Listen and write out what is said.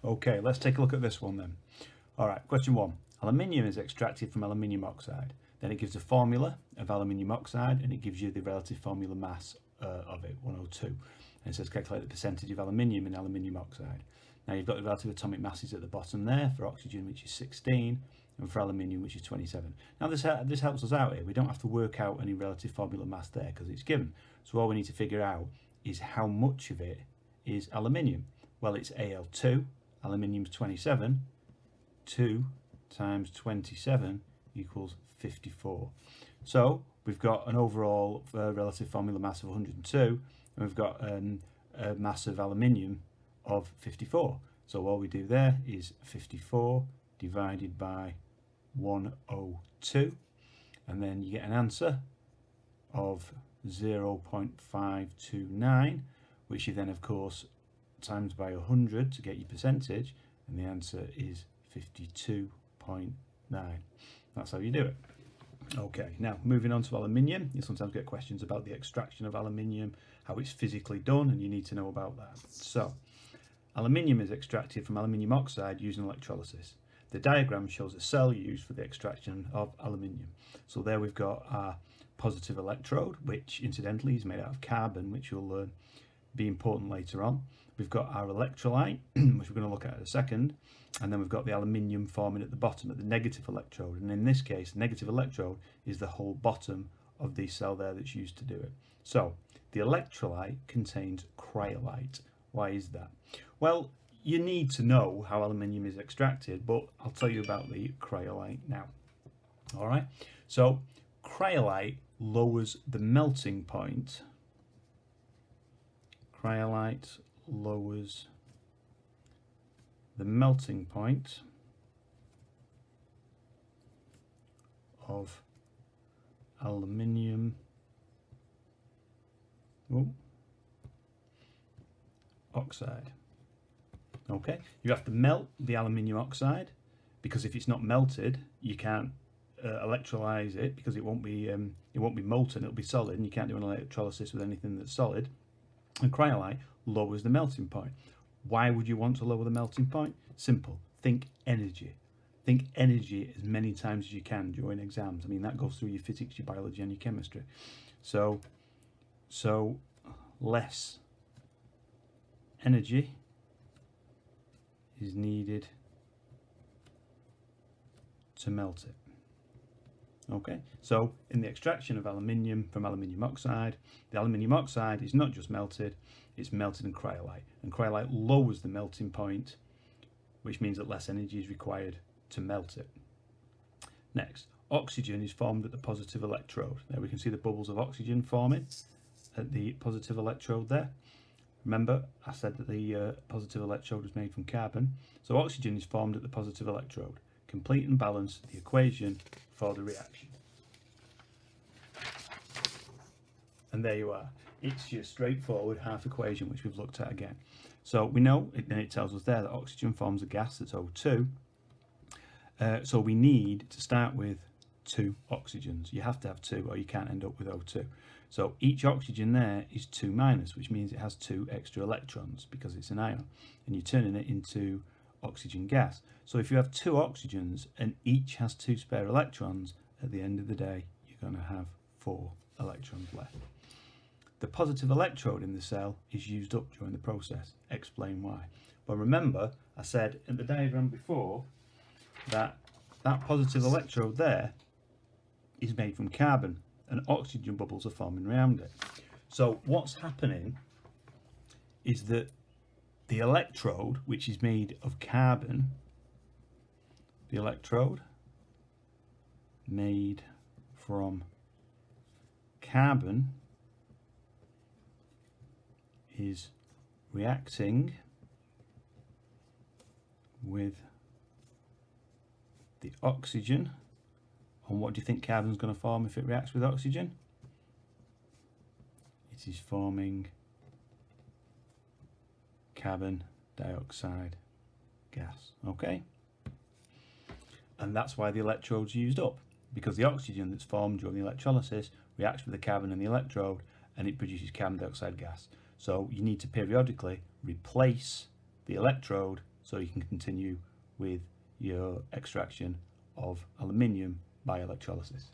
Okay, let's take a look at this one then. All right, question 1. Aluminium is extracted from aluminium oxide. Then it gives a formula of aluminium oxide and it gives you the relative formula mass of it, 102. And it says calculate the percentage of aluminium in aluminium oxide. Now you've got the relative atomic masses at the bottom there for oxygen, which is 16, and for aluminium, which is 27. Now this helps us out here. We don't have to work out any relative formula mass there because it's given. So all we need to figure out is how much of it is aluminium. Well, it's Al2, aluminium's 27, 2 times 27 equals 54. So we've got an overall relative formula mass of 102, and we've got a mass of aluminium of 54. So all we do there is 54 divided by 102, and then you get an answer of 0.529, which you then of course times by 100 to get your percentage, and the answer is 52.9. That's how you do it. Okay, now moving on to aluminium. You sometimes get questions about the extraction of aluminium, how it's physically done, and you need to know about that. So aluminium is extracted from aluminium oxide using electrolysis. The diagram shows a cell used for the extraction of aluminium. So there we've got our positive electrode, which incidentally is made out of carbon, which you'll learn be important later on. We've got our electrolyte, which we're going to look at in a second, and then we've got the aluminium forming at the bottom at the negative electrode, and in this case the negative electrode is the whole bottom of the cell there that's used to do it. So the electrolyte contains cryolite. Why is that? Well, you need to know how aluminium is extracted, but I'll tell you about the cryolite now. All right, so cryolite lowers the melting point. Cryolite lowers the melting point of aluminium oxide. Okay, you have to melt the aluminium oxide, because if it's not melted you can't electrolyze it, because it won't be molten, it'll be solid, and you can't do an electrolysis with anything that's solid. And cryolite lowers the melting point. Why would you want to lower the melting point? Simple. Think energy. Think energy as many times as you can during exams. I mean, that goes through your physics, your biology, and your chemistry. So less energy is needed to melt it. Okay, so in the extraction of aluminium from aluminium oxide, the aluminium oxide is not just melted, it's melted in cryolite, and cryolite lowers the melting point, which means that less energy is required to melt it. Next, oxygen is formed at the positive electrode. There we can see the bubbles of oxygen forming at the positive electrode there. Remember, I said that the positive electrode was made from carbon, so oxygen is formed at the positive electrode. Complete and balance the equation for the reaction. And there you are. It's your straightforward half equation, which we've looked at again. So we know, and it tells us there, that oxygen forms a gas that's O2. So we need to start with 2 oxygens. You have to have 2 or you can't end up with O2. So each oxygen there is 2 minus, which means it has 2 extra electrons because it's an ion, and you're turning it into oxygen gas. So if you have 2 oxygens and each has 2 spare electrons, at the end of the day you're going to have 4 electrons left. The positive electrode in the cell is used up during the process. Explain why. Well, remember I said in the diagram before that that positive electrode there is made from carbon and oxygen bubbles are forming around it. So what's happening is that the electrode, which is made of carbon, the electrode made from carbon is reacting with the oxygen. And what do you think carbon is going to form if it reacts with oxygen? It is forming carbon dioxide gas. Okay, and that's why the electrode's used up, because the oxygen that's formed during the electrolysis reacts with the carbon in the electrode and it produces carbon dioxide gas. So you need to periodically replace the electrode so you can continue with your extraction of aluminium by electrolysis.